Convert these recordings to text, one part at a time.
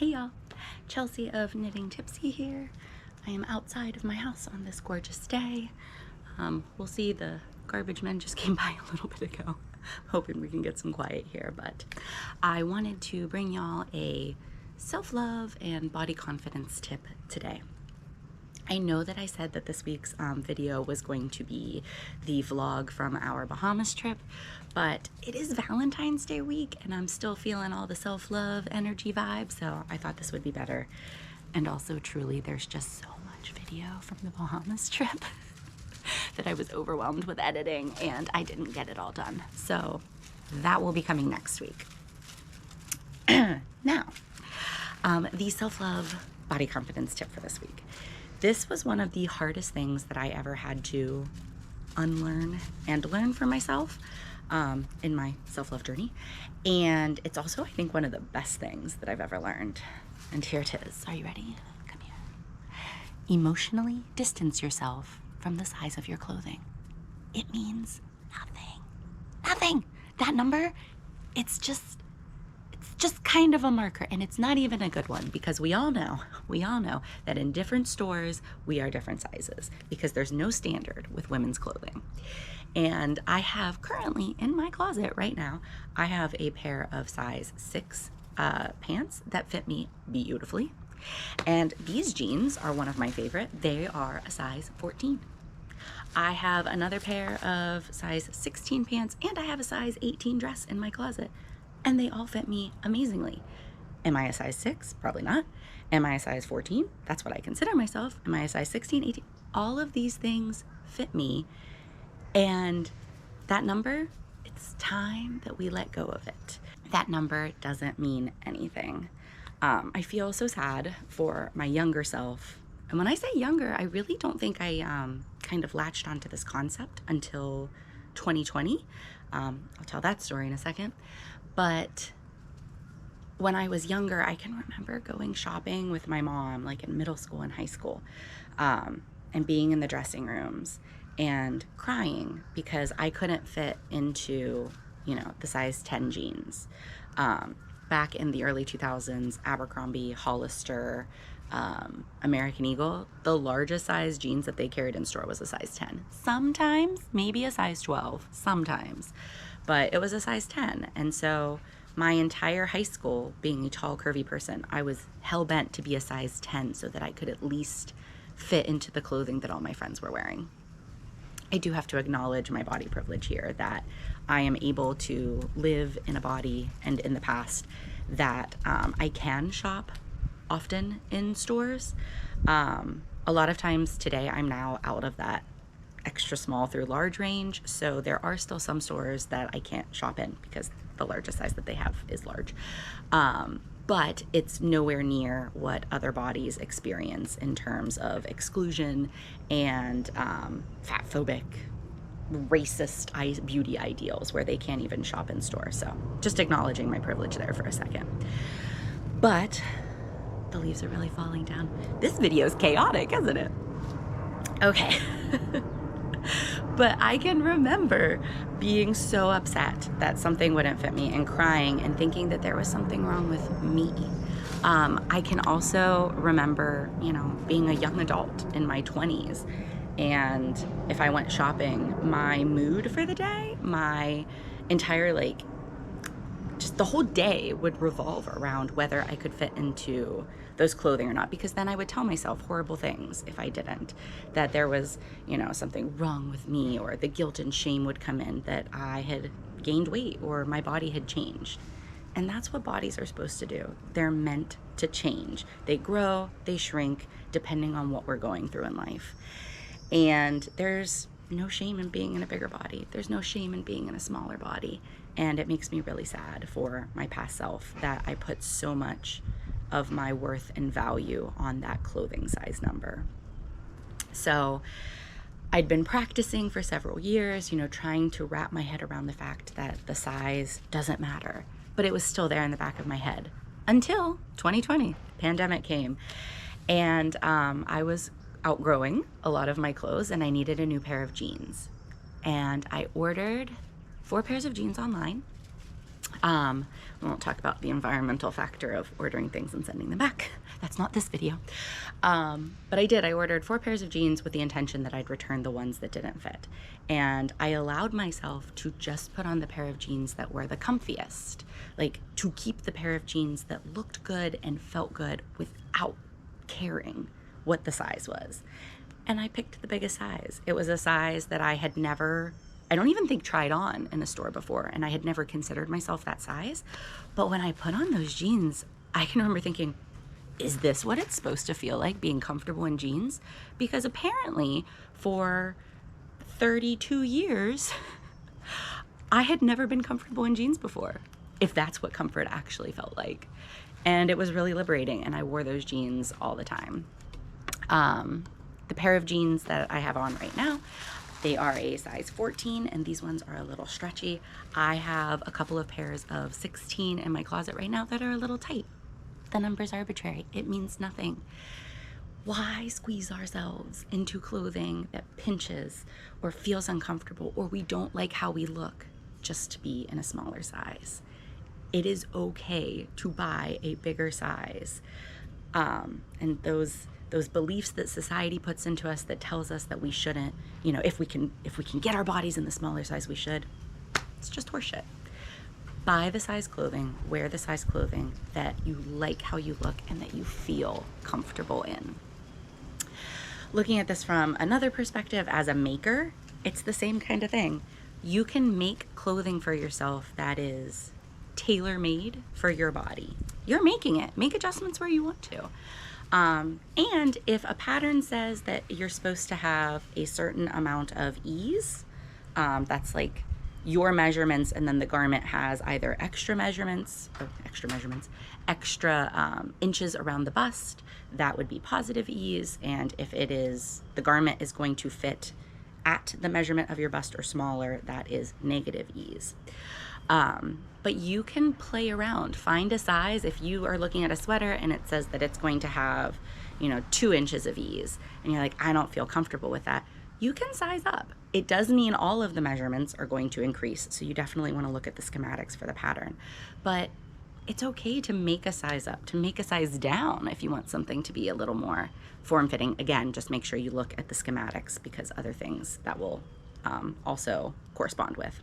Hey y'all, Chelsea of Knitting Tipsy here. I am outside of my house on this gorgeous day. We'll see, the garbage men just came by a little bit ago. Hoping we can get some quiet here, but I wanted to bring y'all a self-love and body confidence tip today. I know that I said that this week's video was going to be the vlog from our Bahamas trip, but it is Valentine's Day week and I'm still feeling all the self-love energy vibes, so I thought this would be better. And also, truly, there's just so much video from the Bahamas trip that I was overwhelmed with editing and I didn't get it all done. So that will be coming next week. Now, the self-love body confidence tip for this week. This was one of the hardest things that I ever had to unlearn and learn for myself in my self-love journey. And it's also, I think, one of the best things that I've ever learned. And here it is. Are you ready? Come here. Emotionally distance yourself from the size of your clothing. It means nothing. Nothing. That number, it's just kind of a marker, and it's not even a good one, because we all know that in different stores we are different sizes, because there's no standard with women's clothing. And I have currently in my closet right now, I have a pair of size 6 pants that fit me beautifully, and these jeans are one of my favorite. They are a size 14. I have another pair of size 16 pants, and I have a size 18 dress in my closet, and they all fit me amazingly. Am I a size 6? Probably not. Am I a size 14? That's what I consider myself. Am I a size 16, 18? All of these things fit me, and that number, it's time that we let go of it. That number doesn't mean anything. I feel so sad for my younger self. And when I say younger, I really don't think I kind of latched onto this concept until 2020. I'll tell that story in a second. But when I was younger, I can remember going shopping with my mom, like in middle school and high school, and being in the dressing rooms and crying because I couldn't fit into, the size 10 jeans. Back in the early 2000s, Abercrombie, Hollister, American Eagle, the largest size jeans that they carried in store was a size 10. Sometimes maybe a size 12, sometimes, but it was a size 10. And so my entire high school, being a tall, curvy person, I was hell-bent to be a size 10 so that I could at least fit into the clothing that all my friends were wearing. I do have to acknowledge my body privilege here, that I am able to live in a body and in the past that I can shop often in stores. A lot of times today I'm now out of that extra small through large range, so there are still some stores that I can't shop in because the largest size that they have is large. But it's nowhere near what other bodies experience in terms of exclusion and fat-phobic, racist beauty ideals where they can't even shop in store. So just acknowledging my privilege there for a second. But the leaves are really falling down. This video is chaotic, isn't it? Okay. But I can remember being so upset that something wouldn't fit me and crying and thinking that there was something wrong with me. I can also remember, being a young adult in my 20s, and if I went shopping, my mood for the day, my entire, just the whole day would revolve around whether I could fit into those clothing or not, because then I would tell myself horrible things if I didn't, that there was, something wrong with me, or the guilt and shame would come in that I had gained weight or my body had changed. And that's what bodies are supposed to do. They're meant to change. They grow, they shrink, depending on what we're going through in life. And there's no shame in being in a bigger body. There's no shame in being in a smaller body. And it makes me really sad for my past self that I put so much of my worth and value on that clothing size number. So I'd been practicing for several years, trying to wrap my head around the fact that the size doesn't matter, but it was still there in the back of my head until 2020, pandemic came, and I was outgrowing a lot of my clothes and I needed a new pair of jeans. And I ordered 4 pairs of jeans online. We won't talk about the environmental factor of ordering things and sending them back. That's not this video. But I did. I ordered 4 pairs of jeans with the intention that I'd return the ones that didn't fit. And I allowed myself to just put on the pair of jeans that were the comfiest, like to keep the pair of jeans that looked good and felt good without caring what the size was. And I picked the biggest size. It was a size that I had never, I don't even think tried on in a store before, and I had never considered myself that size. But when I put on those jeans, I can remember thinking, is this what it's supposed to feel like being comfortable in jeans? Because apparently for 32 years, I had never been comfortable in jeans before, if that's what comfort actually felt like. And it was really liberating, and I wore those jeans all the time. The pair of jeans that I have on right now, they are a size 14, and these ones are a little stretchy. I have a couple of pairs of 16 in my closet right now that are a little tight. The number's arbitrary. It means nothing. Why squeeze ourselves into clothing that pinches or feels uncomfortable, or we don't like how we look, just to be in a smaller size? It is okay to buy a bigger size. And those beliefs that society puts into us that tells us that we shouldn't, you know, if we can get our bodies in the smaller size, we should. It's just horseshit. Buy the size clothing, wear the size clothing that you like how you look and that you feel comfortable in. Looking at this from another perspective, as a maker, it's the same kind of thing. You can make clothing for yourself that is tailor-made for your body. You're making it. Make adjustments where you want to. And if a pattern says that you're supposed to have a certain amount of ease, that's like your measurements, and then the garment has either extra inches around the bust, that would be positive ease. And if it is, the garment is going to fit at the measurement of your bust or smaller, that is negative ease. But you can play around, find a size. If you are looking at a sweater and it says that it's going to have, 2 inches of ease, and you're like, I don't feel comfortable with that, you can size up. It does mean all of the measurements are going to increase, so you definitely want to look at the schematics for the pattern. But it's okay to make a size up, to make a size down if you want something to be a little more form-fitting. Again, just make sure you look at the schematics, because other things that will also correspond with.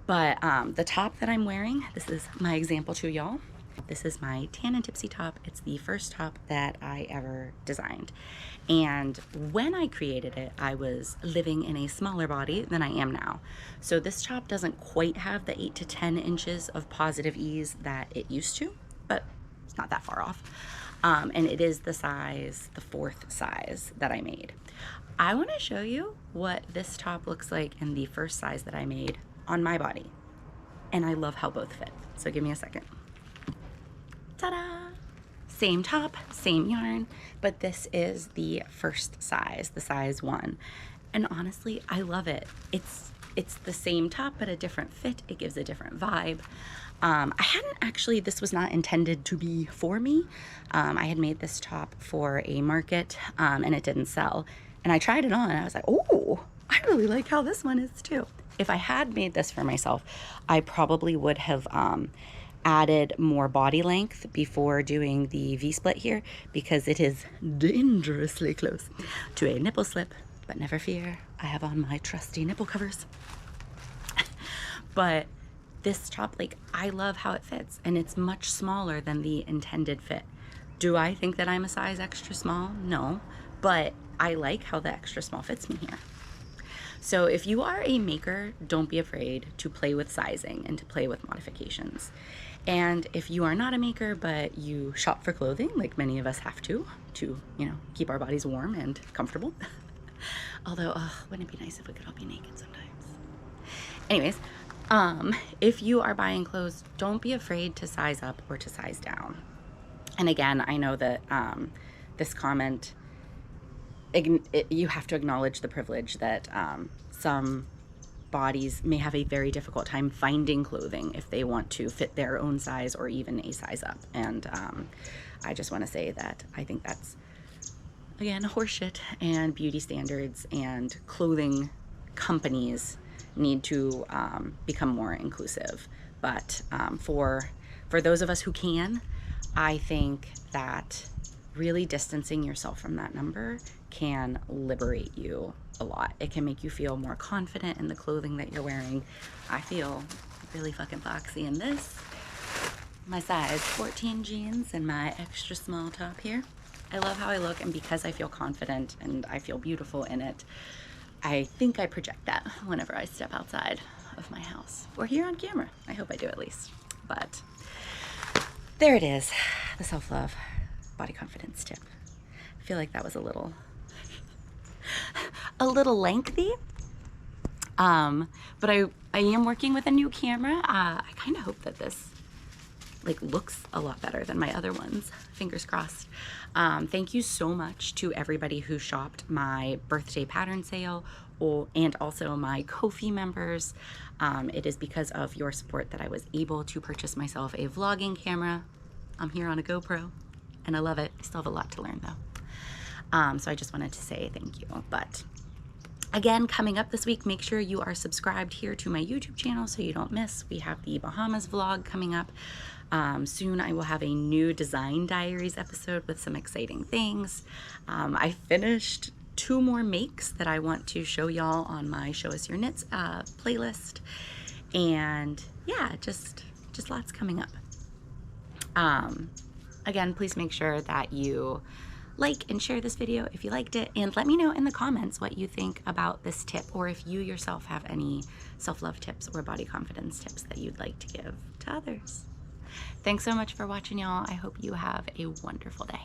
But the top that I'm wearing, this is my example to y'all. This is my Tan and Tipsy top. It's the first top that I ever designed. And when I created it, I was living in a smaller body than I am now. So this top doesn't quite have the 8 to 10 inches of positive ease that it used to, but it's not that far off. And it is the 4th size that I made. I want to show you what this top looks like in the first size that I made on my body. And I love how both fit. So give me a second. Ta-da! Same top, same yarn, but this is the first size, the size 1. And honestly, I love it. It's the same top, but a different fit. It gives a different vibe. I hadn't actually, this was not intended to be for me. I had made this top for a market, and it didn't sell. And I tried it on, and I was like, oh, I really like how this one is too. If I had made this for myself, I probably would have added more body length before doing the V-split here, because it is dangerously close to a nipple slip. But never fear, I have on my trusty nipple covers. But this top, I love how it fits, and it's much smaller than the intended fit. Do I think that I'm a size extra small? No, but I like how the extra small fits me here. So if you are a maker, don't be afraid to play with sizing and to play with modifications. And if you are not a maker, but you shop for clothing, like many of us have to keep our bodies warm and comfortable. Although, wouldn't it be nice if we could all be naked sometimes? Anyways, if you are buying clothes, don't be afraid to size up or to size down. And again, I know that this comment, you have to acknowledge the privilege that some bodies may have a very difficult time finding clothing if they want to fit their own size or even a size up. And I just want to say that I think that's, again, horseshit, and beauty standards and clothing companies need to become more inclusive. But for those of us who can, I think that really distancing yourself from that number can liberate you a lot. It can make you feel more confident in the clothing that you're wearing. I feel really fucking foxy in this. My size 14 jeans and my extra small top here. I love how I look, and because I feel confident and I feel beautiful in it, I think I project that whenever I step outside of my house or here on camera. I hope I do at least. But there it is, the self-love body confidence tip. I feel like that was a little lengthy, but I am working with a new camera. I kind of hope that this looks a lot better than my other ones. Fingers crossed. Thank you so much to everybody who shopped my birthday pattern sale and also my Ko-fi members. It is because of your support that I was able to purchase myself a vlogging camera. I'm here on a GoPro and I love it. I still have a lot to learn though. So I just wanted to say thank you. But again, coming up this week, make sure you are subscribed here to my YouTube channel so you don't miss. We have the Bahamas vlog coming up. Soon I will have a new design diaries episode with some exciting things. I finished 2 more makes that I want to show y'all on my Show Us Your Knits playlist. And yeah, just lots coming up. Again, please make sure that you like and share this video if you liked it, and let me know in the comments what you think about this tip, or if you yourself have any self-love tips or body confidence tips that you'd like to give to others. Thanks so much for watching, y'all. I hope you have a wonderful day.